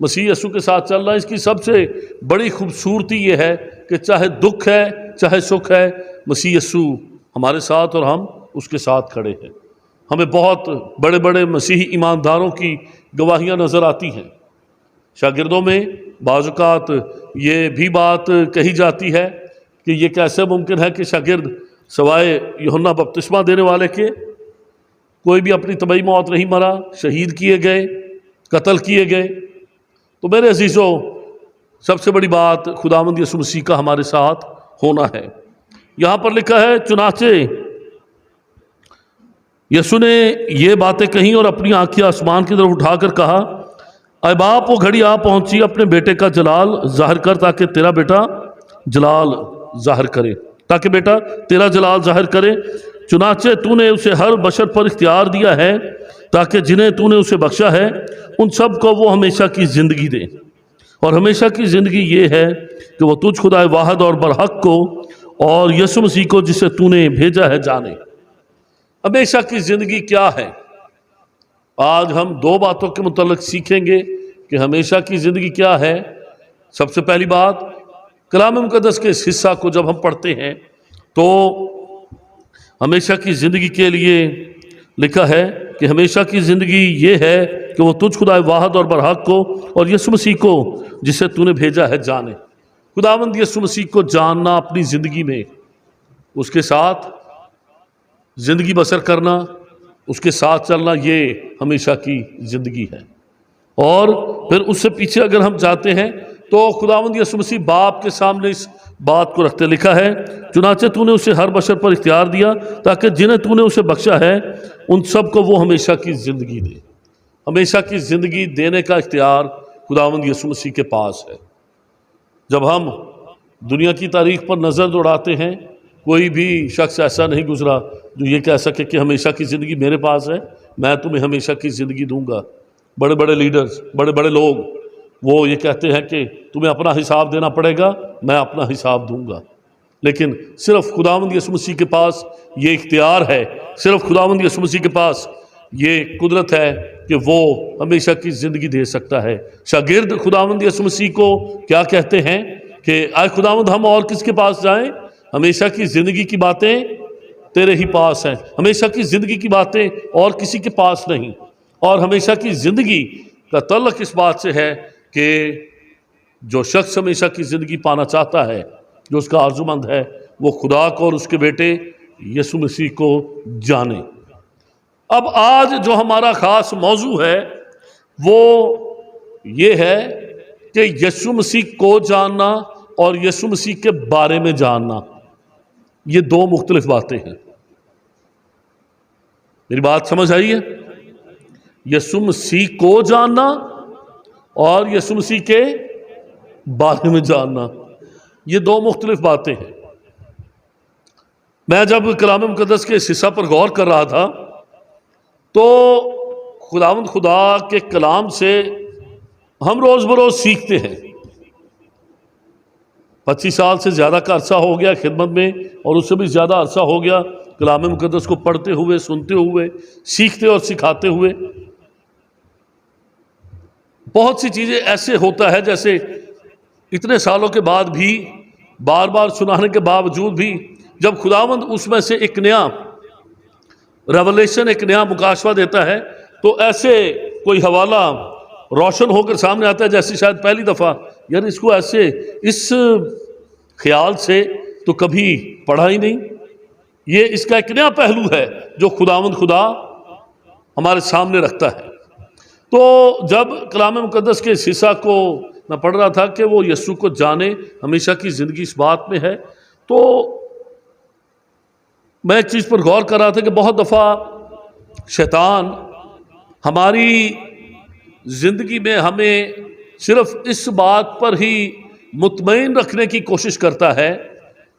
مسیح یسوع کے ساتھ چلنا، اس کی سب سے بڑی خوبصورتی یہ ہے کہ چاہے دکھ ہے چاہے سکھ ہے، مسیح یسوع ہمارے ساتھ اور ہم اس کے ساتھ کھڑے ہیں۔ ہمیں بہت بڑے بڑے مسیحی ایمانداروں کی گواہیاں نظر آتی ہیں۔ شاگردوں میں بعض اوقات یہ بھی بات کہی جاتی ہے کہ یہ کیسے ممکن ہے کہ شاگرد سوائے یوحنا بپتسمہ دینے والے کے کوئی بھی اپنی طبعی موت نہیں مرا، شہید کیے گئے، قتل کیے گئے۔ تو میرے عزیزوں، سب سے بڑی بات خداوند یسوع مسیح کا ہمارے ساتھ ہونا ہے۔ یہاں پر لکھا ہے، چنانچہ یسوع نے یہ باتیں کہیں اور اپنی آنکھیں آسمان کی طرف اٹھا کر کہا، اے باپ، وہ گھڑی آ پہنچی، اپنے بیٹے کا جلال ظاہر کر تاکہ تیرا بیٹا جلال ظاہر کرے، تاکہ بیٹا تیرا جلال ظاہر کرے۔ چنانچہ تو نے اسے ہر بشر پر اختیار دیا ہے تاکہ جنہیں تو نے اسے بخشا ہے ان سب کو وہ ہمیشہ کی زندگی دے۔ اور ہمیشہ کی زندگی یہ ہے کہ وہ تجھ خدائے واحد اور برحق کو اور یسوع مسیح کو جسے تو نے بھیجا ہے جانے۔ ہمیشہ کی زندگی کیا ہے؟ آج ہم دو باتوں کے متعلق سیکھیں گے کہ ہمیشہ کی زندگی کیا ہے۔ سب سے پہلی بات، کلام مقدس کے اس حصہ کو جب ہم پڑھتے ہیں تو ہمیشہ کی زندگی کے لیے لکھا ہے کہ ہمیشہ کی زندگی یہ ہے کہ وہ تجھ خدائے واحد اور برحق کو اور یسوع مسیح کو جسے تو نے بھیجا ہے جانے۔ خداوند یسوع مسیح کو جاننا، اپنی زندگی میں اس کے ساتھ زندگی بسر کرنا، اس کے ساتھ چلنا، یہ ہمیشہ کی زندگی ہے۔ اور پھر اس سے پیچھے اگر ہم جاتے ہیں تو خداوند یسوع مسیح باپ کے سامنے اس بات کو رکھتے لکھا ہے، چنانچہ تو نے اسے ہر بشر پر اختیار دیا تاکہ جنہیں تو نے اسے بخشا ہے ان سب کو وہ ہمیشہ کی زندگی دے۔ ہمیشہ کی زندگی دینے کا اختیار خداوند یسوع مسیح کے پاس ہے۔ جب ہم دنیا کی تاریخ پر نظر دوڑاتے ہیں، کوئی بھی شخص ایسا نہیں گزرا جو یہ کہہ سکے کہ ہمیشہ کی زندگی میرے پاس ہے، میں تمہیں ہمیشہ کی زندگی دوں گا۔ بڑے بڑے لیڈرز، بڑے بڑے لوگ وہ یہ کہتے ہیں کہ تمہیں اپنا حساب دینا پڑے گا، میں اپنا حساب دوں گا۔ لیکن صرف خداوند یسوع مسیح کے پاس یہ اختیار ہے، صرف خداوند یسوع مسیح کے پاس یہ قدرت ہے کہ وہ ہمیشہ کی زندگی دے سکتا ہے۔ شاگرد خداوند یسوع مسیح کو کیا کہتے ہیں کہ اے خداوند، ہم اور کس کے پاس جائیں؟ ہمیشہ کی زندگی کی باتیں تیرے ہی پاس ہیں۔ ہمیشہ کی زندگی کی باتیں اور کسی کے پاس نہیں۔ اور ہمیشہ کی زندگی کا تعلق اس بات سے ہے کہ جو شخص ہمیشہ کی زندگی پانا چاہتا ہے، جو اس کا آرزومند ہے، وہ خدا کو اور اس کے بیٹے یسوع مسیح کو جانے۔ اب آج جو ہمارا خاص موضوع ہے وہ یہ ہے کہ یسوع مسیح کو جاننا اور یسوع مسیح کے بارے میں جاننا، یہ دو مختلف باتیں ہیں۔ میری بات سمجھ آئی ہے؟ یسوع مسیح کو جاننا اور یسوع مسیح کے بارے میں جاننا، یہ دو مختلف باتیں ہیں۔ میں جب کلام مقدس کے اس حصہ پر غور کر رہا تھا تو خداوند خدا کے کلام سے ہم روز بروز سیکھتے ہیں۔ 25 سال سے زیادہ کا عرصہ ہو گیا خدمت میں، اور اس سے بھی زیادہ عرصہ ہو گیا کلام مقدس کو پڑھتے ہوئے، سنتے ہوئے، سیکھتے اور سکھاتے ہوئے۔ بہت سی چیزیں ایسے ہوتا ہے جیسے اتنے سالوں کے بعد بھی، بار بار سنانے کے باوجود بھی، جب خداوند اس میں سے ایک نیا ریولیشن، ایک نیا مکاشفہ دیتا ہے تو ایسے کوئی حوالہ روشن ہو کر سامنے آتا ہے جیسے شاید پہلی دفعہ یار اس کو ایسے اس خیال سے تو کبھی پڑھا ہی نہیں۔ یہ اس کا ایک نیا پہلو ہے جو خداوند خدا ہمارے سامنے رکھتا ہے۔ تو جب کلام مقدس کے اس حصہ کو میں پڑھ رہا تھا کہ وہ یسوع کو جانے، ہمیشہ کی زندگی اس بات میں ہے، تو میں ایک چیز پر غور کر رہا تھا کہ بہت دفعہ شیطان ہماری زندگی میں ہمیں صرف اس بات پر ہی مطمئن رکھنے کی کوشش کرتا ہے،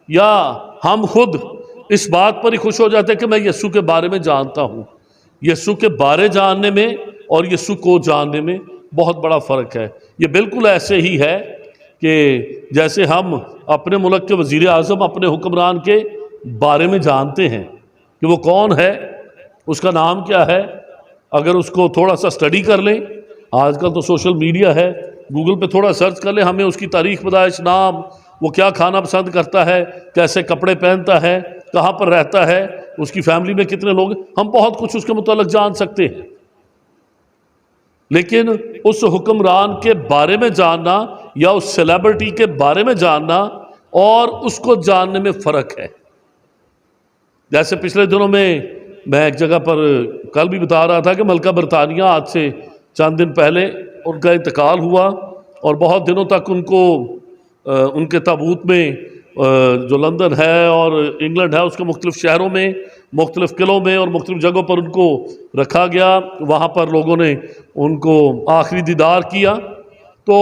یا ہم خود اس بات پر ہی خوش ہو جاتے ہیں کہ میں یسوع کے بارے میں جانتا ہوں۔ یسوع کے بارے جاننے میں اور یسوع کو جاننے میں بہت بڑا فرق ہے۔ یہ بالکل ایسے ہی ہے کہ جیسے ہم اپنے ملک کے وزیر اعظم، اپنے حکمران کے بارے میں جانتے ہیں کہ وہ کون ہے، اس کا نام کیا ہے، اگر اس کو تھوڑا سا سٹڈی کر لیں آج کل تو سوشل میڈیا ہے، گوگل پہ تھوڑا سرچ کر لیں، ہمیں اس کی تاریخ پیدائش، نام، وہ کیا کھانا پسند کرتا ہے، کیسے کپڑے پہنتا ہے، کہاں پر رہتا ہے، اس کی فیملی میں کتنے لوگ ہیں، ہم بہت کچھ اس کے متعلق جان سکتے ہیں۔ لیکن اس حکمران کے بارے میں جاننا یا اس سیلیبریٹی کے بارے میں جاننا اور اس کو جاننے میں فرق ہے۔ جیسے پچھلے دنوں میں ایک جگہ پر کل بھی بتا رہا تھا کہ ملکہ برطانیہ آج سے چند دن پہلے ان کا انتقال ہوا، اور بہت دنوں تک ان کو ان کے تابوت میں جو لندن ہے اور انگلینڈ ہے اس کے مختلف شہروں میں، مختلف قلعوں میں اور مختلف جگہوں پر ان کو رکھا گیا۔ وہاں پر لوگوں نے ان کو آخری دیدار کیا۔ تو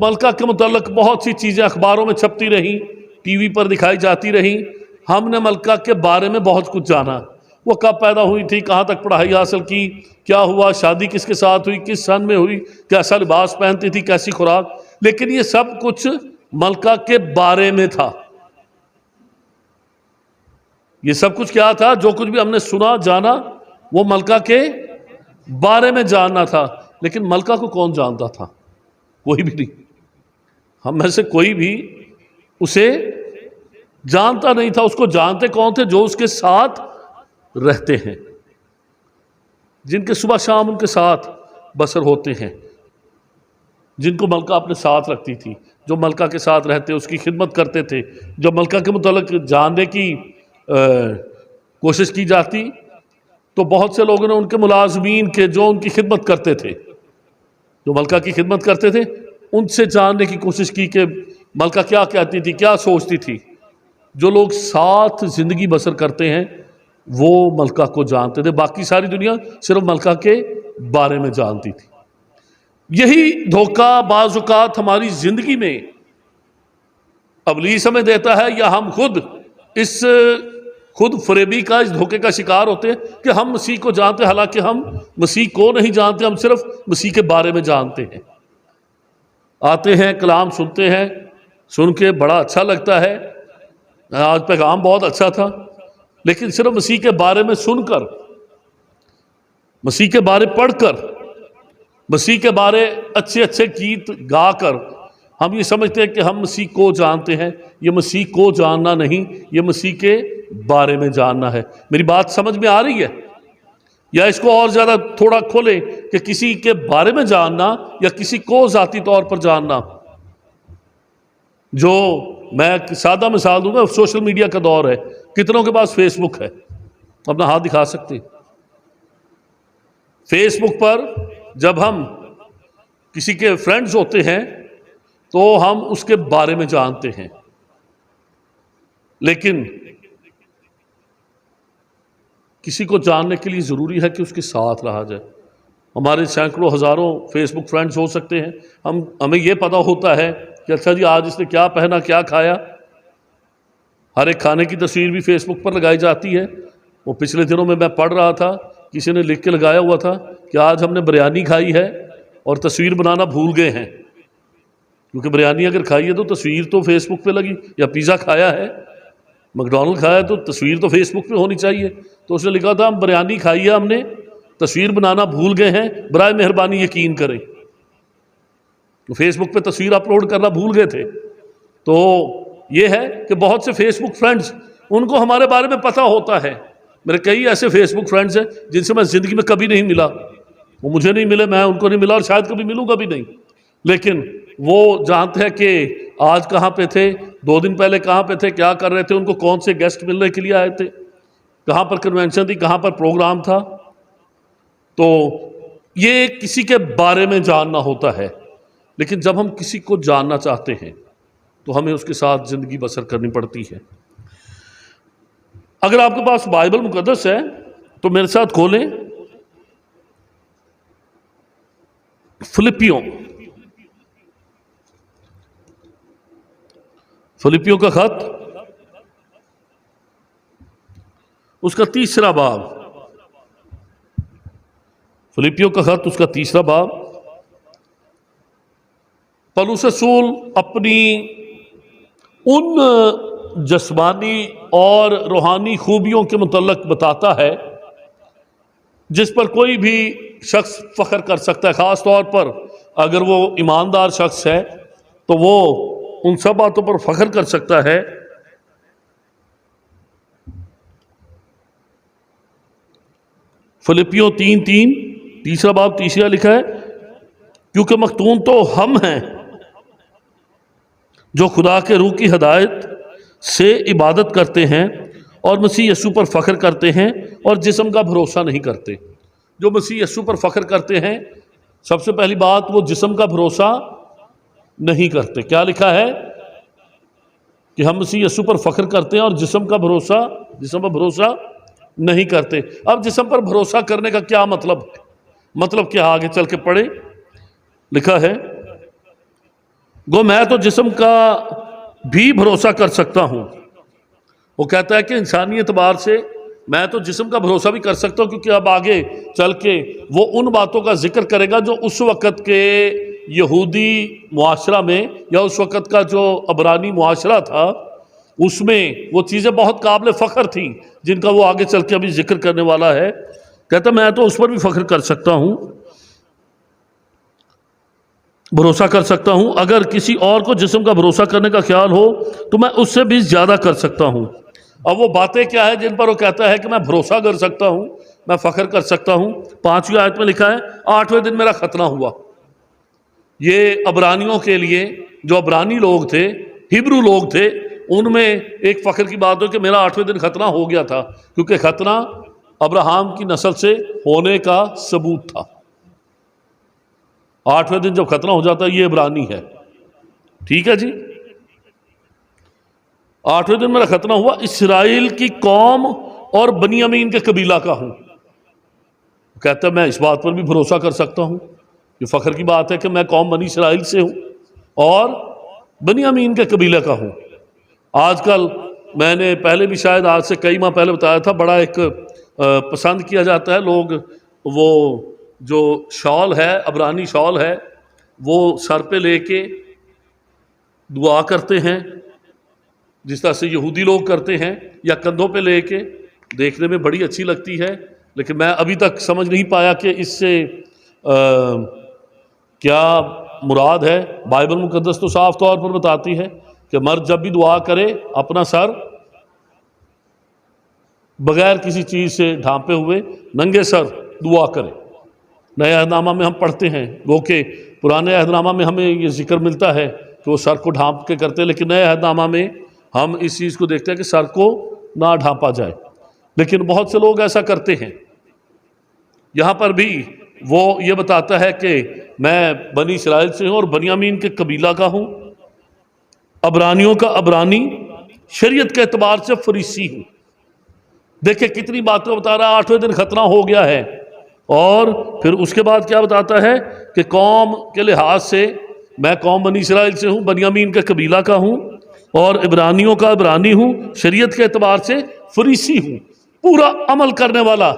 ملکہ کے متعلق بہت سی چیزیں اخباروں میں چھپتی رہیں، ٹی وی پر دکھائی جاتی رہیں۔ ہم نے ملکہ کے بارے میں بہت کچھ جانا، وہ کب پیدا ہوئی تھی، کہاں تک پڑھائی حاصل کی، کیا ہوا، شادی کس کے ساتھ ہوئی، کس سن میں ہوئی، کیسا لباس پہنتی تھی، کیسی خوراک، لیکن یہ سب کچھ ملکہ کے بارے میں تھا۔ یہ سب کچھ کیا تھا؟ جو کچھ بھی ہم نے سنا، جانا، وہ ملکہ کے بارے میں جاننا تھا۔ لیکن ملکہ کو کون جانتا تھا؟ کوئی بھی نہیں۔ ہم میں سے کوئی بھی اسے جانتا نہیں تھا۔ اس کو جانتے کون تھے؟ جو اس کے ساتھ رہتے ہیں، جن کے صبح شام ان کے ساتھ بسر ہوتے ہیں، جن کو ملکہ اپنے ساتھ رکھتی تھی، جو ملکہ کے ساتھ رہتے، اس کی خدمت کرتے تھے۔ جب ملکہ کے متعلق جاننے کی کوشش کی جاتی تو بہت سے لوگوں نے ان کے ملازمین کے، جو ان کی خدمت کرتے تھے، جو ملکہ کی خدمت کرتے تھے، ان سے جاننے کی کوشش کی کہ ملکہ کیا کہتی تھی، کیا سوچتی تھی۔ جو لوگ ساتھ زندگی بسر کرتے ہیں وہ ملکہ کو جانتے تھے، باقی ساری دنیا صرف ملکہ کے بارے میں جانتی تھی۔ یہی دھوکہ بعض اوقات ہماری زندگی میں ابلیس ہمیں دیتا ہے، یا ہم خود اس خود فریبی کا، اس دھوکے کا شکار ہوتے ہیں کہ ہم مسیح کو جانتے ہیں، حالانکہ ہم مسیح کو نہیں جانتے، ہم صرف مسیح کے بارے میں جانتے ہیں۔ آتے ہیں، کلام سنتے ہیں، سن کے بڑا اچھا لگتا ہے، آج پیغام بہت اچھا تھا، لیکن صرف مسیح کے بارے میں سن کر، مسیح کے بارے پڑھ کر، مسیح کے بارے اچھے اچھے گیت گا کر ہم یہ سمجھتے ہیں کہ ہم مسیح کو جانتے ہیں۔ یہ مسیح کو جاننا نہیں، یہ مسیح کے بارے میں جاننا ہے۔ میری بات سمجھ میں آ رہی ہے؟ یا اس کو اور زیادہ تھوڑا کھولیں کہ کسی کے بارے میں جاننا یا کسی کو ذاتی طور پر جاننا۔ جو میں ایک سادہ مثال دوں گا، سوشل میڈیا کا دور ہے، کتنوں کے پاس فیس بک ہے؟ اپنا ہاتھ دکھا سکتے ہیں؟ فیس بک پر جب ہم کسی کے فرینڈز ہوتے ہیں تو ہم اس کے بارے میں جانتے ہیں، لیکن کسی کو جاننے کے لیے ضروری ہے کہ اس کے ساتھ رہا جائے۔ ہمارے سینکڑوں ہزاروں فیس بک فرینڈز ہو سکتے ہیں، ہمیں یہ پتہ ہوتا ہے کہ اچھا جی آج اس نے کیا پہنا، کیا کھایا۔ ہر ایک کھانے کی تصویر بھی فیس بک پر لگائی جاتی ہے۔ وہ پچھلے دنوں میں پڑھ رہا تھا، کسی نے لکھ کے لگایا ہوا تھا کہ آج ہم نے بریانی کھائی ہے اور تصویر بنانا بھول گئے ہیں، کیونکہ بریانی اگر کھائی ہے تو تصویر تو فیس بک پہ لگی، یا پیزا کھایا ہے، میکڈونلڈ کھایا ہے تو تصویر تو فیس بک پہ ہونی چاہیے۔ تو اس نے لکھا تھا ہم بریانی کھائی ہے، ہم نے تصویر بنانا بھول گئے ہیں، برائے مہربانی یقین کریں۔ تو فیس بک پہ تصویر اپلوڈ کرنا بھول گئے تھے۔ تو یہ ہے کہ بہت سے فیس بک فرینڈز، ان کو ہمارے بارے میں پتہ ہوتا ہے۔ میرے کئی ایسے فیس بک فرینڈز ہیں جن سے میں زندگی میں کبھی نہیں ملا، وہ مجھے نہیں ملے، میں ان کو نہیں ملا، اور شاید کبھی ملوں گا بھی نہیں، لیکن وہ جانتے ہیں کہ آج کہاں پہ تھے، 2 دن پہلے کہاں پہ تھے، کیا کر رہے تھے، ان کو کون سے گیسٹ ملنے کے لیے آئے تھے، کہاں پر کنونشن تھی، کہاں پر پروگرام تھا۔ تو یہ کسی کے بارے میں جاننا ہوتا ہے۔ لیکن جب ہم کسی کو جاننا چاہتے ہیں تو ہمیں اس کے ساتھ زندگی بسر کرنی پڑتی ہے۔ اگر آپ کے پاس بائبل مقدس ہے تو میرے ساتھ کھولیں فلپیوں کا خط، اس کا 3 باب، فلپیوں کا خط اس کا 3 باب۔ پولس رسول اپنی ان جسمانی اور روحانی خوبیوں کے متعلق بتاتا ہے جس پر کوئی بھی شخص فخر کر سکتا ہے، خاص طور پر اگر وہ ایماندار شخص ہے تو وہ ان سب باتوں پر فخر کر سکتا ہے۔ فلپیوں 3:3 تیسرا باب تیسرا لکھا ہے، کیونکہ مختون تو ہم ہیں جو خدا کے روح کی ہدایت سے عبادت کرتے ہیں اور مسیح یسوع پر فخر کرتے ہیں اور جسم کا بھروسہ نہیں کرتے۔ جو مسیح یسوع پر فخر کرتے ہیں، سب سے پہلی بات وہ جسم کا بھروسہ نہیں کرتے۔ کیا لکھا ہے کہ ہم مسیح یسوع پر فخر کرتے ہیں اور جسم پر بھروسہ نہیں کرتے۔ اب جسم پر بھروسہ کرنے کا کیا مطلب ہے؟ مطلب کیا؟ آگے چل کے پڑھیں، لکھا ہے، گو میں تو جسم کا بھی بھروسہ کر سکتا ہوں۔ وہ کہتا ہے کہ انسانی اعتبار سے میں تو جسم کا بھروسہ بھی کر سکتا ہوں، کیونکہ اب آگے چل کے وہ ان باتوں کا ذکر کرے گا جو اس وقت کے یہودی معاشرہ میں یا اس وقت کا جو عبرانی معاشرہ تھا اس میں وہ چیزیں بہت قابل فخر تھیں، جن کا وہ آگے چل کے ابھی ذکر کرنے والا ہے۔ کہتا ہے میں تو اس پر بھی فخر کر سکتا ہوں، بھروسہ کر سکتا ہوں۔ اگر کسی اور کو جسم کا بھروسہ کرنے کا خیال ہو تو میں اس سے بھی زیادہ کر سکتا ہوں۔ اب وہ باتیں کیا ہے جن پر وہ کہتا ہے کہ میں بھروسہ کر سکتا ہوں، میں فخر کر سکتا ہوں؟ 5ویں آیت میں لکھا ہے، 8ویں دن میرا ختنہ ہوا۔ یہ عبرانیوں کے لیے، جو عبرانی لوگ تھے، ہیبرو لوگ تھے، ان میں ایک فخر کی بات ہو کہ میرا 8ویں دن ختنہ ہو گیا تھا، کیونکہ ختنہ ابراہیم کی نسل سے ہونے کا ثبوت تھا۔ 8ویں دن جب ختنہ ہو جاتا ہے، یہ عبرانی ہے، ٹھیک ہے جی۔ 8ویں دن میرا ختنہ ہوا، اسرائیل کی قوم اور بنیامین کے قبیلہ کا ہوں۔ کہتا ہے میں اس بات پر بھی بھروسہ کر سکتا ہوں، یہ فخر کی بات ہے کہ میں قوم بنی اسرائیل سے ہوں اور بنیامین کے قبیلے کا ہوں۔ آج کل میں نے پہلے بھی شاید آج سے کئی ماہ پہلے بتایا تھا، بڑا ایک پسند کیا جاتا ہے، لوگ وہ جو شال ہے، عبرانی شال ہے، وہ سر پہ لے کے دعا کرتے ہیں جس طرح سے یہودی لوگ کرتے ہیں، یا کندھوں پہ لے کے، دیکھنے میں بڑی اچھی لگتی ہے، لیکن میں ابھی تک سمجھ نہیں پایا کہ اس سے کیا مراد ہے۔ بائبل مقدس تو صاف طور پر بتاتی ہے کہ مرد جب بھی دعا کرے اپنا سر بغیر کسی چیز سے ڈھانپے ہوئے ننگے سر دعا کرے۔ نئے عہد نامہ میں ہم پڑھتے ہیں، وہ کہ پرانے عہد نامہ میں ہمیں یہ ذکر ملتا ہے کہ وہ سر کو ڈھانپ کے کرتے، لیکن نئے عہد نامہ میں ہم اس چیز کو دیکھتے ہیں کہ سر کو نہ ڈھانپا جائے، لیکن بہت سے لوگ ایسا کرتے ہیں۔ یہاں پر بھی وہ یہ بتاتا ہے کہ میں بنی اسرائیل سے ہوں اور بنیامین کے قبیلہ کا ہوں، عبرانیوں کا عبرانی، شریعت کے اعتبار سے فریسی ہوں۔ دیکھیں کتنی باتیں بتا رہا ہے، 8ویں دن ختنہ ہو گیا ہے، اور پھر اس کے بعد کیا بتاتا ہے کہ قوم کے لحاظ سے میں قوم بنی اسرائیل سے ہوں، بنیامین کے قبیلہ کا ہوں اور عبرانیوں کا عبرانی ہوں، شریعت کے اعتبار سے فریسی ہوں، پورا عمل کرنے والا۔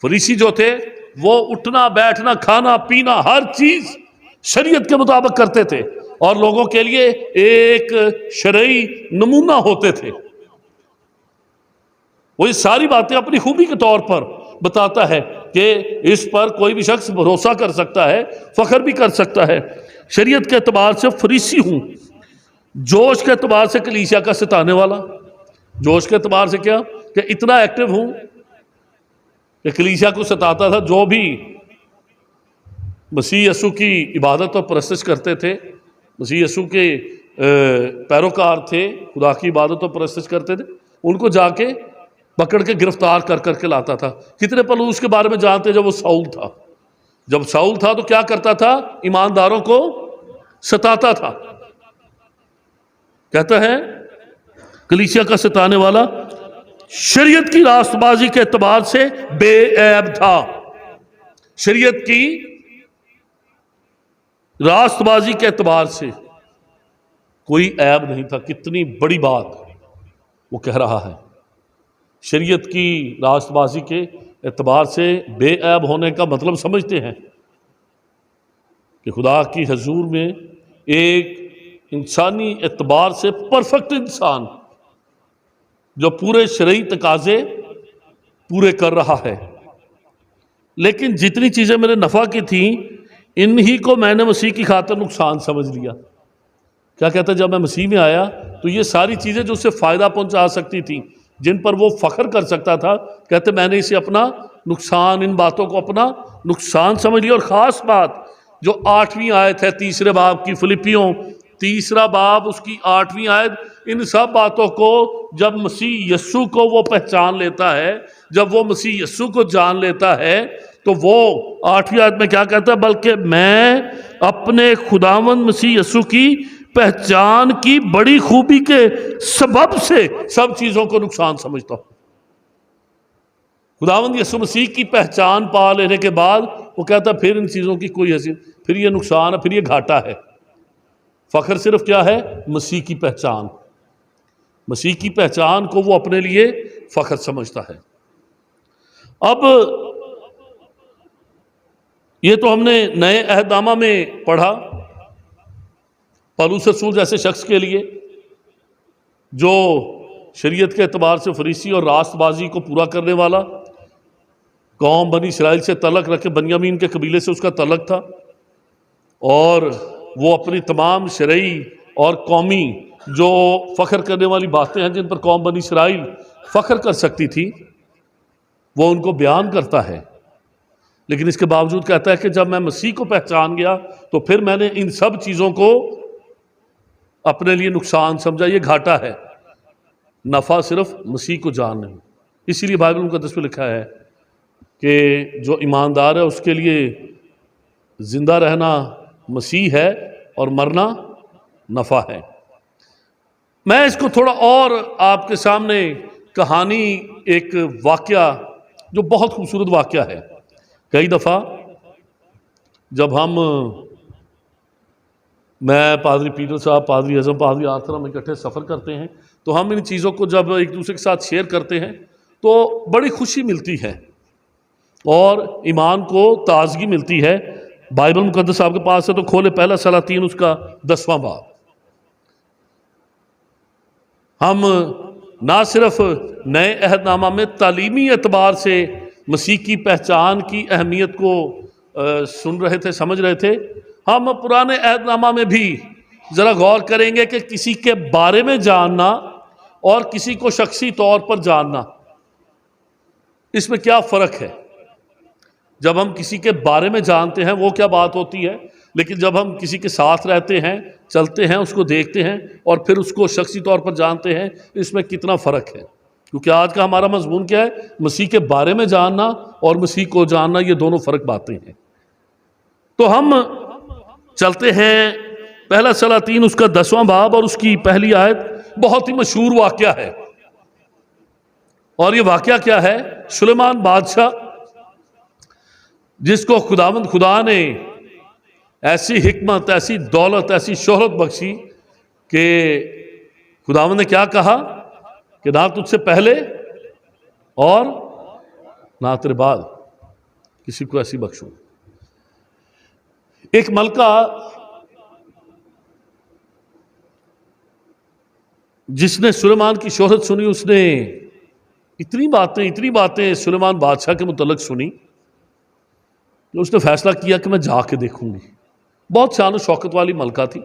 فریسی جو تھے وہ اٹھنا بیٹھنا کھانا پینا ہر چیز شریعت کے مطابق کرتے تھے اور لوگوں کے لیے ایک شرعی نمونہ ہوتے تھے۔ وہ یہ ساری باتیں اپنی خوبی کے طور پر بتاتا ہے کہ اس پر کوئی بھی شخص بھروسہ کر سکتا ہے، فخر بھی کر سکتا ہے۔ شریعت کے اعتبار سے فریسی ہوں، جوش کے اعتبار سے کلیسیا کا ستانے والا۔ جوش کے اعتبار سے کیا کہ اتنا ایکٹیو ہوں کہ کلیسیا کو ستاتا تھا، جو بھی مسیح یسوع کی عبادت اور پرستش کرتے تھے، مسیح یسوع کے پیروکار تھے، خدا کی عبادت اور پرستش کرتے تھے، ان کو جا کے پکڑ کے گرفتار کر کے لاتا تھا۔ کتنے پہلو اس کے بارے میں جانتے؟ جب وہ ساؤل تھا، جب ساؤل تھا تو کیا کرتا تھا؟ ایمانداروں کو ستاتا تھا۔ کہتا ہے کلیسیا کا ستانے والا، شریعت کی راست بازی کے اعتبار سے بے عیب تھا۔ شریعت کی راست بازی کے اعتبار سے کوئی عیب نہیں تھا۔ کتنی بڑی بات وہ کہہ رہا ہے۔ شریعت کی راست بازی کے اعتبار سے بے عیب ہونے کا مطلب سمجھتے ہیں کہ خدا کی حضور میں ایک انسانی اعتبار سے پرفیکٹ انسان جو پورے شرعی تقاضے پورے کر رہا ہے، لیکن جتنی چیزیں میرے نفع کی تھیں انہی کو میں نے مسیح کی خاطر نقصان سمجھ لیا۔ کیا کہتا ہے؟ جب میں مسیح میں آیا تو یہ ساری چیزیں جو اسے فائدہ پہنچا سکتی تھیں، جن پر وہ فخر کر سکتا تھا، کہتے میں نے اسے اپنا نقصان، ان باتوں کو اپنا نقصان سمجھ لیا۔ اور خاص بات جو 8ویں آیت ہے 3 باب کی، فلپیوں 3 باب اس کی 8ویں آیت، ان سب باتوں کو جب مسیح یسوع کو وہ پہچان لیتا ہے، جب وہ مسیح یسوع کو جان لیتا ہے، تو وہ 8ویں آیت میں کیا کہتا ہے؟ بلکہ میں اپنے خداوند مسیح یسوع کی پہچان کی بڑی خوبی کے سبب سے سب چیزوں کو نقصان سمجھتا ہوں۔ خداوند یسوع مسیح کی پہچان پا لینے کے بعد وہ کہتا ہے پھر ان چیزوں کی کوئی حیثیت، پھر یہ نقصان ہے، پھر یہ گھاٹا ہے۔ فخر صرف کیا ہے؟ مسیح کی پہچان، مسیح کی پہچان کو وہ اپنے لیے فخر سمجھتا ہے۔ اب یہ تو ہم نے نئے عہد نامہ میں پڑھا پولس رسول جیسے شخص کے لیے جو شریعت کے اعتبار سے فریسی اور راست بازی کو پورا کرنے والا، قوم بنی اسرائیل سے تعلق رکھے، بنیامین کے قبیلے سے اس کا تعلق تھا، اور وہ اپنی تمام شرعی اور قومی جو فخر کرنے والی باتیں ہیں جن پر قوم بنی اسرائیل فخر کر سکتی تھی وہ ان کو بیان کرتا ہے۔ لیکن اس کے باوجود کہتا ہے کہ جب میں مسیح کو پہچان گیا تو پھر میں نے ان سب چیزوں کو اپنے لیے نقصان سمجھا، یہ گھاٹا ہے، نفع صرف مسیح کو جاننا ہے۔ اسی لیے بائبل مقدس میں لکھا ہے کہ جو ایماندار ہے اس کے لیے زندہ رہنا مسیح ہے اور مرنا نفع ہے۔ میں اس کو تھوڑا اور آپ کے سامنے کہانی، ایک واقعہ جو بہت خوبصورت واقعہ ہے۔ کئی دفعہ جب میں پادری پیٹر صاحب، پادری اعظم، پادری آرتھر، ہم اکٹھے سفر کرتے ہیں تو ہم ان چیزوں کو جب ایک دوسرے کے ساتھ شیئر کرتے ہیں تو بڑی خوشی ملتی ہے اور ایمان کو تازگی ملتی ہے۔ بائبل مقدس آپ کے پاس ہے تو کھولے پہلا سلاطین اس کا 10واں باب۔ ہم نہ صرف نئے عہد نامہ میں تعلیمی اعتبار سے مسیح کی پہچان کی اہمیت کو سن رہے تھے، سمجھ رہے تھے، ہم پرانے عہد نامہ میں بھی ذرا غور کریں گے کہ کسی کے بارے میں جاننا اور کسی کو شخصی طور پر جاننا، اس میں کیا فرق ہے۔ جب ہم کسی کے بارے میں جانتے ہیں وہ کیا بات ہوتی ہے، لیکن جب ہم کسی کے ساتھ رہتے ہیں، چلتے ہیں، اس کو دیکھتے ہیں اور پھر اس کو شخصی طور پر جانتے ہیں، اس میں کتنا فرق ہے۔ کیونکہ آج کا ہمارا مضمون کیا ہے؟ مسیح کے بارے میں جاننا اور مسیح کو جاننا، یہ دونوں فرق باتیں ہیں۔ تو ہم چلتے ہیں پہلا سلاطین اس کا 10واں باب اور اس کی پہلی آیت، بہت ہی مشہور واقعہ ہے۔ اور یہ واقعہ کیا ہے؟ سلیمان بادشاہ جس کو خداوند خدا نے ایسی حکمت، ایسی دولت، ایسی شہرت بخشی کہ خداوند نے کیا کہا کہ نہ تجھ سے پہلے اور نہ تیرے بعد کسی کو ایسی بخشوں۔ ایک ملکہ جس نے سلیمان کی شہرت سنی، اس نے اتنی باتیں سلیمان بادشاہ کے متعلق سنی کہ اس نے فیصلہ کیا کہ میں جا کے دیکھوں گی۔ بہت شان و شوکت والی ملکہ تھی،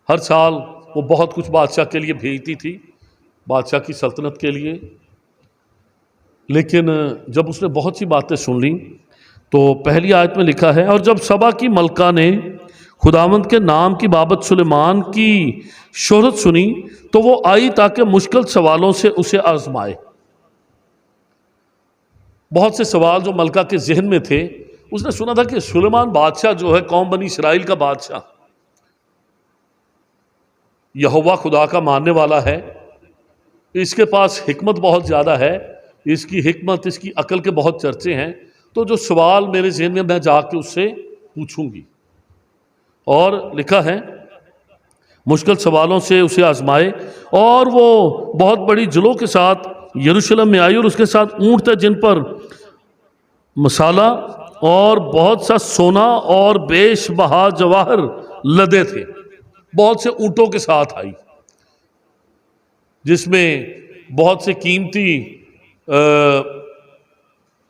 ہر سال وہ بہت کچھ بادشاہ کے لیے بھیجتی تھی، بادشاہ کی سلطنت کے لیے۔ لیکن جب اس نے بہت سی باتیں سن لیں تو پہلی آیت میں لکھا ہے، اور جب سبا کی ملکہ نے خداوند کے نام کی بابت سلیمان کی شہرت سنی تو وہ آئی تاکہ مشکل سوالوں سے اسے آزمائے۔ بہت سے سوال جو ملکہ کے ذہن میں تھے، اس نے سنا تھا کہ سلیمان بادشاہ جو ہے قوم بنی اسرائیل کا بادشاہ، یہوہ خدا کا ماننے والا ہے، اس کے پاس حکمت بہت زیادہ ہے، اس کی حکمت، اس کی عقل کے بہت چرچے ہیں۔ تو جو سوال میرے ذہن میں جا کے اس سے پوچھوں گی۔ اور لکھا ہے مشکل سوالوں سے اسے آزمائے، اور وہ بہت بڑی جلوں کے ساتھ یروشلم میں آئی، اور اس کے ساتھ اونٹ تھے جن پر مسالہ اور بہت سا سونا اور بیش بہا جواہر لدے تھے۔ بہت سے اونٹوں کے ساتھ آئی جس میں بہت سے قیمتی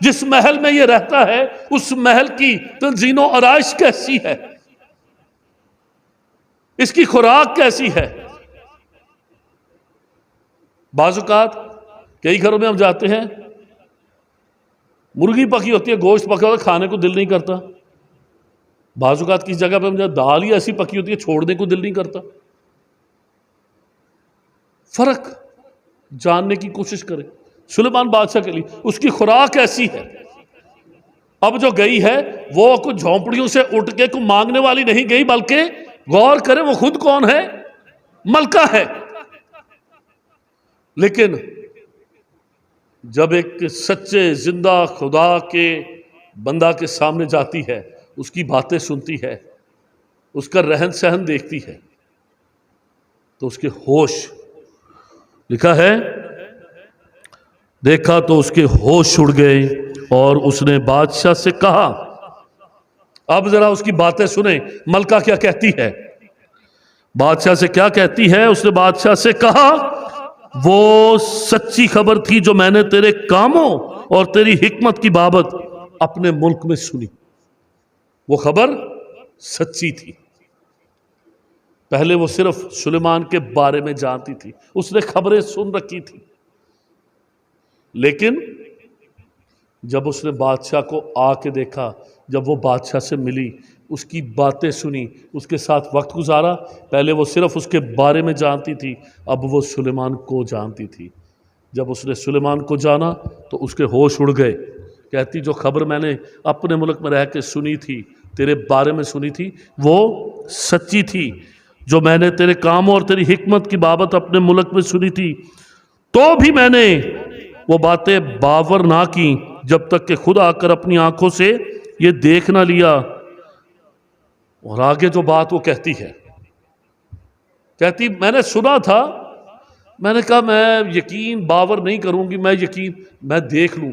جس محل میں یہ رہتا ہے اس محل کی تنظیم و آرائش کیسی ہے، اس کی خوراک کیسی ہے۔ بعض اوقات کئی گھروں میں ہم جاتے ہیں، مرغی پکی ہوتی ہے، گوشت پکا ہوتا ہے، کھانے کو دل نہیں کرتا۔ بعض اوقات کسی جگہ پہ ہم جائیں، دال ہی ایسی پکی ہوتی ہے چھوڑنے کو دل نہیں کرتا۔ فرق جاننے کی کوشش کریں۔ سلیمان بادشاہ کے لیے اس کی خوراک ایسی ہے۔ اب جو گئی ہے وہ کچھ جھونپڑیوں سے اٹھ کے کوئی مانگنے والی نہیں گئی، بلکہ غور کریں وہ خود کون ہے، ملکہ ہے۔ لیکن جب ایک سچے زندہ خدا کے بندہ کے سامنے جاتی ہے، اس کی باتیں سنتی ہے، اس کا رہن سہن دیکھتی ہے، تو اس کے ہوش، لکھا ہے دیکھا تو اس کے ہوش اڑ گئے اور اس نے بادشاہ سے کہا۔ اب ذرا اس کی باتیں سنیں، ملکہ کیا کہتی ہے، بادشاہ سے کیا کہتی ہے۔ اس نے بادشاہ سے کہا وہ سچی خبر تھی جو میں نے تیرے کاموں اور تیری حکمت کی بابت اپنے ملک میں سنی۔ وہ خبر سچی تھی۔ پہلے وہ صرف سلیمان کے بارے میں جانتی تھی، اس نے خبریں سن رکھی تھی، لیکن جب اس نے بادشاہ کو آ کے دیکھا، جب وہ بادشاہ سے ملی، اس کی باتیں سنی، اس کے ساتھ وقت گزارا، پہلے وہ صرف اس کے بارے میں جانتی تھی، اب وہ سلیمان کو جانتی تھی۔ جب اس نے سلیمان کو جانا تو اس کے ہوش اڑ گئے۔ کہتی جو خبر میں نے اپنے ملک میں رہ کے سنی تھی، تیرے بارے میں سنی تھی، وہ سچی تھی۔ جو میں نے تیرے کاموں اور تیری حکمت کی بابت اپنے ملک میں سنی تھی، تو بھی میں نے وہ باتیں باور نہ کی جب تک کہ خود آ کر اپنی آنکھوں سے یہ دیکھ نہ لیا۔ اور آگے جو بات وہ کہتی ہے، کہتی میں نے سنا تھا، میں نے کہا میں یقین باور نہیں کروں گی، میں دیکھ لوں۔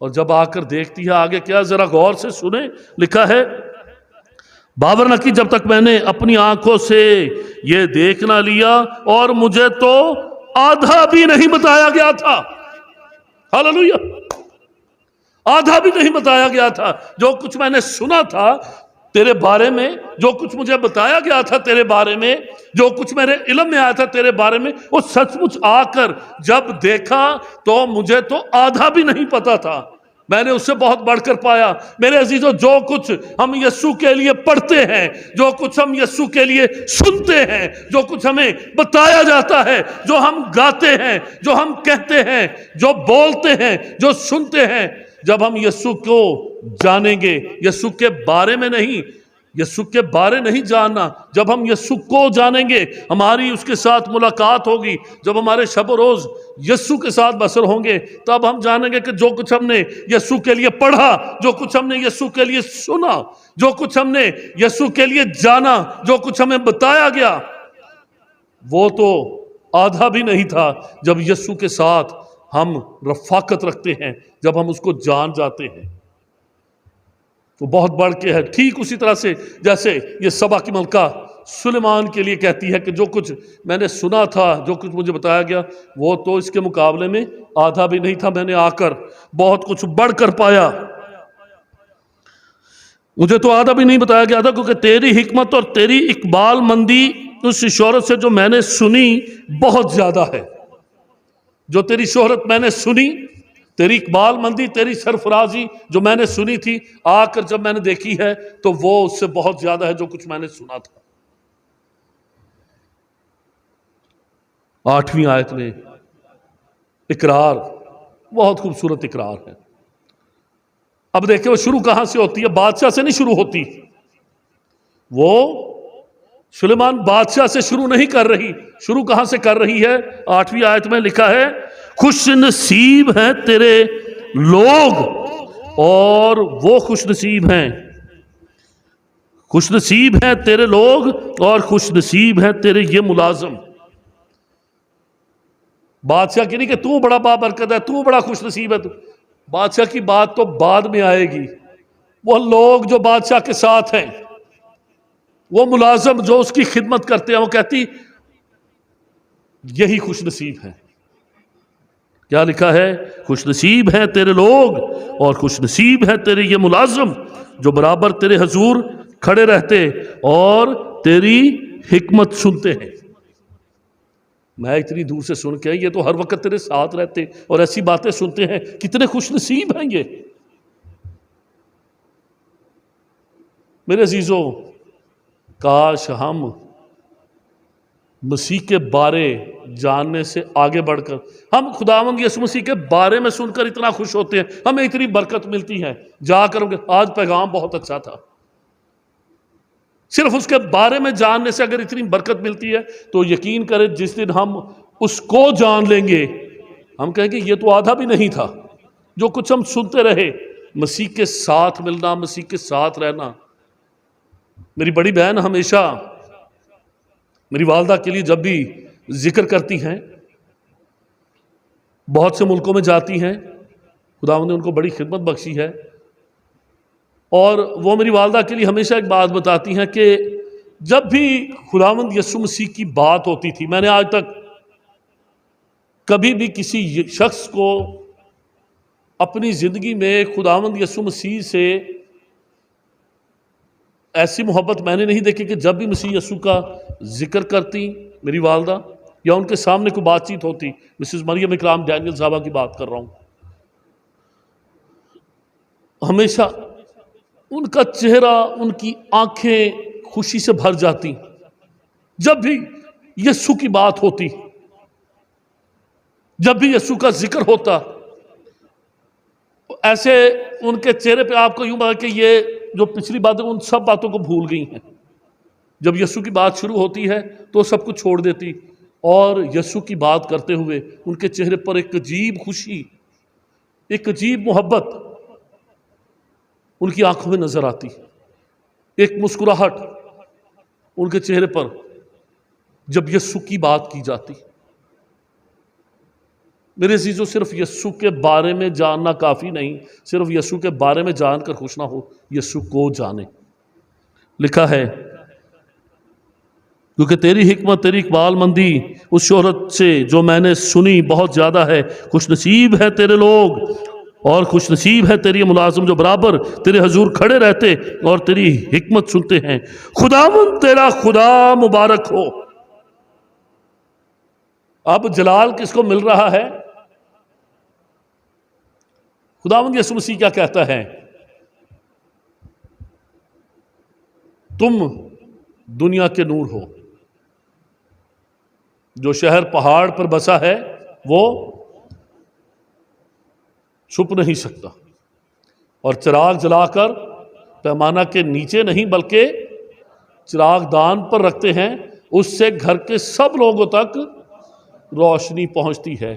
اور جب آ کر دیکھتی ہے آگے کیا، ذرا غور سے سنیں، لکھا ہے باور نہ کی جب تک میں نے اپنی آنکھوں سے یہ دیکھ نہ لیا، اور مجھے تو آدھا بھی نہیں بتایا گیا تھا۔ ہاللویا، آدھا بھی نہیں بتایا گیا تھا۔ جو کچھ میں نے سنا تھا تیرے بارے میں، جو کچھ مجھے بتایا گیا تھا تیرے بارے میں، جو کچھ میرے علم میں آیا تھا تیرے بارے میں، وہ سچ مچ آ کر جب دیکھا تو مجھے تو آدھا بھی نہیں پتا تھا، میں نے اس سے بہت بڑھ کر پایا۔ میرے عزیزو، جو کچھ ہم یسوع کے لیے پڑھتے ہیں، جو کچھ ہم یسوع کے لیے سنتے ہیں، جو کچھ ہمیں بتایا جاتا ہے، جو ہم گاتے ہیں، جو ہم کہتے ہیں، جو بولتے ہیں، جو سنتے ہیں، جب ہم یسوع کو جانیں گے، یسوع کے بارے میں نہیں، یسوع کے بارے نہیں جاننا، جب ہم یسوع کو جانیں گے، ہماری اس کے ساتھ ملاقات ہوگی، جب ہمارے شب و روز یسوع کے ساتھ بسر ہوں گے، تب ہم جانیں گے کہ جو کچھ ہم نے یسوع کے لیے پڑھا، جو کچھ ہم نے یسوع کے لیے سنا، جو کچھ ہم نے یسوع کے لیے جانا، جو کچھ ہمیں بتایا گیا، وہ تو آدھا بھی نہیں تھا۔ جب یسوع کے ساتھ ہم رفاقت رکھتے ہیں، جب ہم اس کو جان جاتے ہیں، وہ بہت بڑھ کے ہے۔ ٹھیک اسی طرح سے جیسے یہ سبا کی ملکہ سلیمان کے لیے کہتی ہے کہ جو کچھ میں نے سنا تھا، جو کچھ مجھے بتایا گیا، وہ تو اس کے مقابلے میں آدھا بھی نہیں تھا، میں نے آ کر بہت کچھ بڑھ کر پایا۔ مجھے تو آدھا بھی نہیں بتایا گیا تھا، کیونکہ تیری حکمت اور تیری اقبال مندی اس شہرت سے جو میں نے سنی بہت زیادہ ہے۔ جو تیری شہرت میں نے سنی، تیری اقبال مندی، تیری سرفرازی جو میں نے سنی تھی، آ کر جب میں نے دیکھی ہے تو وہ اس سے بہت زیادہ ہے جو کچھ میں نے سنا تھا۔ 8ویں آیت میں اقرار، بہت خوبصورت اقرار ہے۔ اب دیکھیں وہ شروع کہاں سے ہوتی ہے، بادشاہ سے نہیں شروع ہوتی، وہ سلیمان بادشاہ سے شروع نہیں کر رہی، شروع کہاں سے کر رہی ہے؟ 8ویں آیت میں لکھا ہے خوش نصیب ہیں تیرے لوگ، اور وہ خوش نصیب ہیں، خوش نصیب ہیں تیرے لوگ اور خوش نصیب ہیں تیرے یہ ملازم۔ بادشاہ کی نہیں کہ تو بڑا بابرکت ہے، تو بڑا خوش نصیب ہے، تو بادشاہ کی بات تو بعد میں آئے گی۔ وہ لوگ جو بادشاہ کے ساتھ ہیں، وہ ملازم جو اس کی خدمت کرتے ہیں، وہ کہتی یہی خوش نصیب ہیں، کیا لکھا ہے؟ خوش نصیب ہیں تیرے لوگ اور خوش نصیب ہیں تیرے یہ ملازم جو برابر تیرے حضور کھڑے رہتے اور تیری حکمت سنتے ہیں۔ میں اتنی دور سے سن کے، یہ تو ہر وقت تیرے ساتھ رہتے اور ایسی باتیں سنتے ہیں، کتنے خوش نصیب ہیں یہ۔ میرے عزیزوں، کاش ہم مسیح کے بارے جاننے سے آگے بڑھ کر، ہم خداوند یسوع مسیح کے بارے میں سن کر اتنا خوش ہوتے ہیں، ہمیں اتنی برکت ملتی ہے، جا کر آج پیغام بہت اچھا تھا، صرف اس کے بارے میں جاننے سے اگر اتنی برکت ملتی ہے تو یقین کرے جس دن ہم اس کو جان لیں گے ہم کہیں گے یہ تو آدھا بھی نہیں تھا جو کچھ ہم سنتے رہے۔ مسیح کے ساتھ ملنا، مسیح کے ساتھ رہنا۔ میری بڑی بہن ہمیشہ میری والدہ کے لیے جب بھی ذکر کرتی ہیں، بہت سے ملکوں میں جاتی ہیں، خداوند نے ان کو بڑی خدمت بخشی ہے، اور وہ میری والدہ کے لیے ہمیشہ ایک بات بتاتی ہیں کہ جب بھی خداوند یسوع مسیح کی بات ہوتی تھی، میں نے آج تک کبھی بھی کسی شخص کو اپنی زندگی میں خداوند یسوع مسیح سے ایسی محبت میں نے نہیں دیکھی کہ جب بھی مسیح یسوع کا ذکر کرتی میری والدہ یا ان کے سامنے کوئی بات چیت ہوتی، مسز مریم اکرام ڈینیل صاحبہ کی بات کر رہا ہوں، ہمیشہ ان کا چہرہ، ان کی آنکھیں خوشی سے بھر جاتی جب بھی یسوع کی بات ہوتی، جب بھی یسوع کا ذکر ہوتا۔ ایسے ان کے چہرے پہ آپ کو یوں لگا کہ یہ جو پچھلی باتیں ان سب باتوں کو بھول گئی ہیں۔ جب یسوع کی بات شروع ہوتی ہے تو سب کچھ چھوڑ دیتی اور یسوع کی بات کرتے ہوئے ان کے چہرے پر ایک عجیب خوشی، ایک عجیب محبت ان کی آنکھوں میں نظر آتی، ایک مسکراہٹ ان کے چہرے پر جب یسوع کی بات کی جاتی۔ میرے عزیزوں، صرف یسوع کے بارے میں جاننا کافی نہیں، صرف یسوع کے بارے میں جان کر خوش نہ ہو، یسوع کو جانے۔ لکھا ہے کیونکہ تیری حکمت، تیری اقبال مندی اس شہرت سے جو میں نے سنی بہت زیادہ ہے، خوش نصیب ہے تیرے لوگ اور خوش نصیب ہے تیری ملازم جو برابر تیرے حضور کھڑے رہتے اور تیری حکمت سنتے ہیں۔ خداوند تیرا خدا مبارک ہو۔ اب جلال کس کو مل رہا ہے؟ خداوند یسوع مسیح کیا کہتا ہے؟ تم دنیا کے نور ہو۔ جو شہر پہاڑ پر بسا ہے وہ چھپ نہیں سکتا، اور چراغ جلا کر پیمانہ کے نیچے نہیں بلکہ چراغ دان پر رکھتے ہیں، اس سے گھر کے سب لوگوں تک روشنی پہنچتی ہے۔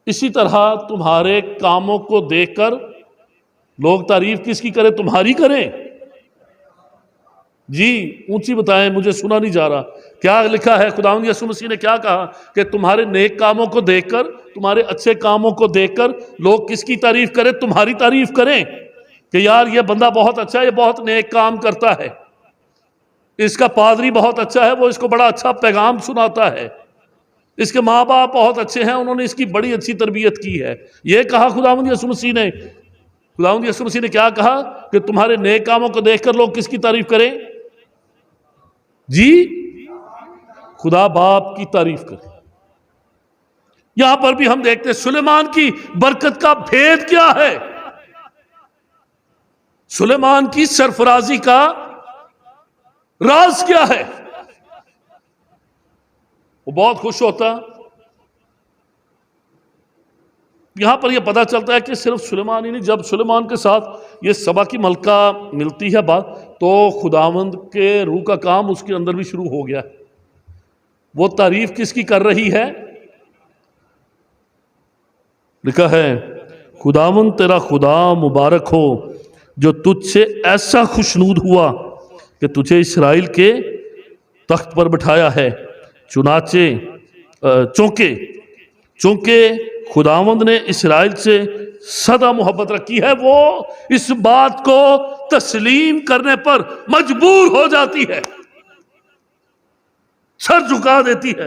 اسی طرح تمہارے کاموں کو دیکھ کر لوگ تعریف کس کی کریں؟ تمہاری کریں۔ جی اونچی بتائیں، مجھے سنا نہیں جا رہا۔ کیا لکھا ہے؟ خداوند یسوع مسیح نے کیا کہا کہ تمہارے نیک کاموں کو دیکھ کر، تمہارے اچھے کاموں کو دیکھ کر لوگ کس کی تعریف کریں؟ تمہاری تعریف کریں کہ یار یہ بندہ بہت اچھا ہے، یہ بہت نیک کام کرتا ہے، اس کا پادری بہت اچھا ہے، وہ اس کو بڑا اچھا پیغام سناتا ہے، اس کے ماں باپ بہت اچھے ہیں، انہوں نے اس کی بڑی اچھی تربیت کی ہے۔ یہ کہا خداوند یسوع مسیح نے۔ خداوند یسوع مسیح نے کیا کہا کہ تمہارے نیک کاموں کو دیکھ کر لوگ کس کی تعریف کریں؟ جی خدا باپ کی تعریف کریں۔ یہاں پر بھی ہم دیکھتے ہیں سلیمان کی برکت کا بھید کیا ہے، سلیمان کی سرفرازی کا راز کیا ہے۔ وہ بہت خوش ہوتا۔ یہاں پر یہ پتا چلتا ہے کہ صرف سلیمان ہی نہیں، جب سلیمان کے ساتھ یہ سبا کی ملکہ ملتی ہے بات، تو خداوند کے روح کا کام اس کے اندر بھی شروع ہو گیا۔ وہ تعریف کس کی کر رہی ہے؟ لکھا ہے خداوند تیرا خدا مبارک ہو جو تجھ سے ایسا خوشنود ہوا کہ تجھے اسرائیل کے تخت پر بٹھایا ہے۔ چونکہ خداوند نے اسرائیل سے سدا محبت رکھی ہے، وہ اس بات کو تسلیم کرنے پر مجبور ہو جاتی ہے، سر جھکا دیتی ہے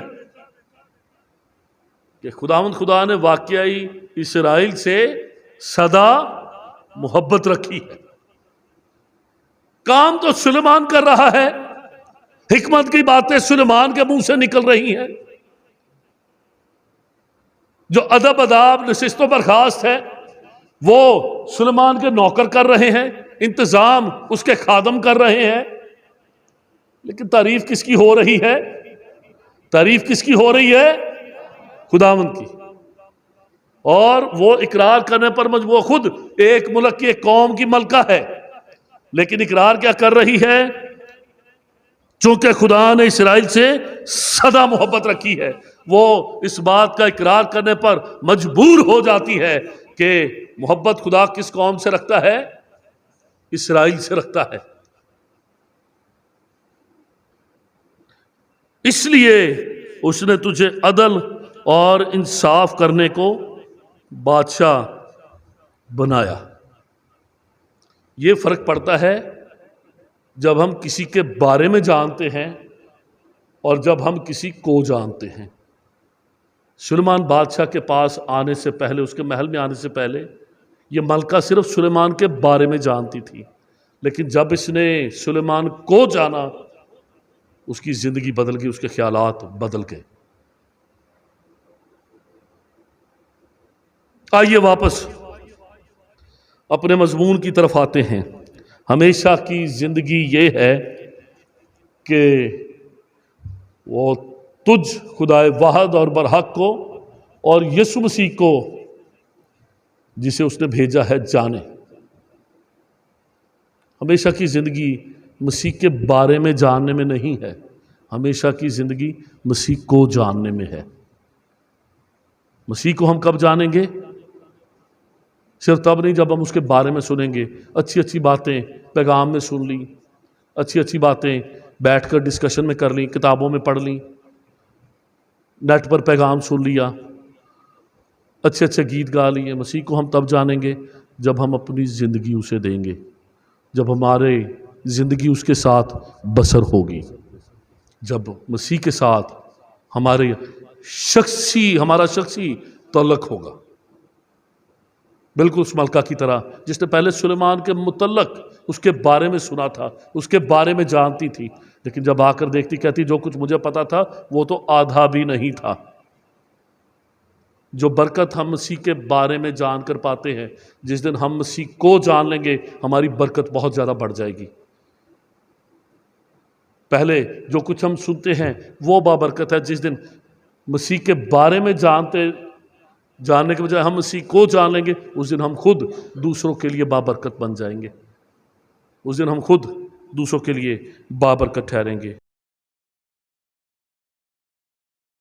کہ خدا نے واقعی اسرائیل سے سدا محبت رکھی ہے۔ کام تو سلیمان کر رہا ہے، حکمت کی باتیں سلیمان کے منہ سے نکل رہی ہیں، جو ادب آداب نشست و برخاست ہے وہ سلیمان کے نوکر کر رہے ہیں، انتظام اس کے خادم کر رہے ہیں، لیکن تعریف کس کی ہو رہی ہے؟ تعریف کس کی ہو رہی ہے؟ خداوند کی۔ اور وہ اقرار کرنے پر مجبور، خود ایک ملک کی ایک قوم کی ملکہ ہے، لیکن اقرار کیا کر رہی ہے؟ چونکہ خدا نے اسرائیل سے سدا محبت رکھی ہے، وہ اس بات کا اقرار کرنے پر مجبور ہو جاتی ہے کہ محبت خدا کس قوم سے رکھتا ہے؟ اسرائیل سے رکھتا ہے۔ اس لیے اس نے تجھے عدل اور انصاف کرنے کو بادشاہ بنایا۔ یہ فرق پڑتا ہے جب ہم کسی کے بارے میں جانتے ہیں اور جب ہم کسی کو جانتے ہیں۔ سلیمان بادشاہ کے پاس آنے سے پہلے، اس کے محل میں آنے سے پہلے، یہ ملکہ صرف سلیمان کے بارے میں جانتی تھی، لیکن جب اس نے سلیمان کو جانا، اس کی زندگی بدل گئی، اس کے خیالات بدل گئے۔ آئیے واپس اپنے مضمون کی طرف آتے ہیں۔ ہمیشہ کی زندگی یہ ہے کہ وہ تجھ خدائے واحد اور برحق کو اور یسوع مسیح کو جسے اس نے بھیجا ہے جانے۔ ہمیشہ کی زندگی مسیح کے بارے میں جاننے میں نہیں ہے، ہمیشہ کی زندگی مسیح کو جاننے میں ہے۔ مسیح کو ہم کب جانیں گے؟ صرف تب نہیں جب ہم اس کے بارے میں سنیں گے، اچھی اچھی باتیں پیغام میں سن لی، اچھی اچھی باتیں بیٹھ کر ڈسکشن میں کر لیں، کتابوں میں پڑھ لیں، نیٹ پر پیغام سن لیا، اچھے اچھے گیت گا لیے۔ مسیح کو ہم تب جانیں گے جب ہم اپنی زندگی اسے دیں گے، جب ہمارے زندگی اس کے ساتھ بسر ہوگی، جب مسیح کے ساتھ ہمارا شخصی تعلق ہوگا۔ بالکل اس ملکہ کی طرح جس نے پہلے سلیمان کے متعلق اس کے بارے میں سنا تھا، اس کے بارے میں جانتی تھی، لیکن جب آ کر دیکھتی کہتی جو کچھ مجھے پتا تھا وہ تو آدھا بھی نہیں تھا۔ جو برکت ہم مسیح کے بارے میں جان کر پاتے ہیں، جس دن ہم مسیح کو جان لیں گے ہماری برکت بہت زیادہ بڑھ جائے گی۔ پہلے جو کچھ ہم سنتے ہیں وہ بابرکت ہے، جس دن مسیح کے بارے میں جاننے کے بجائے ہم مسیح کو جان لیں گے، اس دن ہم خود دوسروں کے لیے بابرکت بن جائیں گے، اس دن ہم خود دوسروں کے لیے بابرکت ٹھہریں گے۔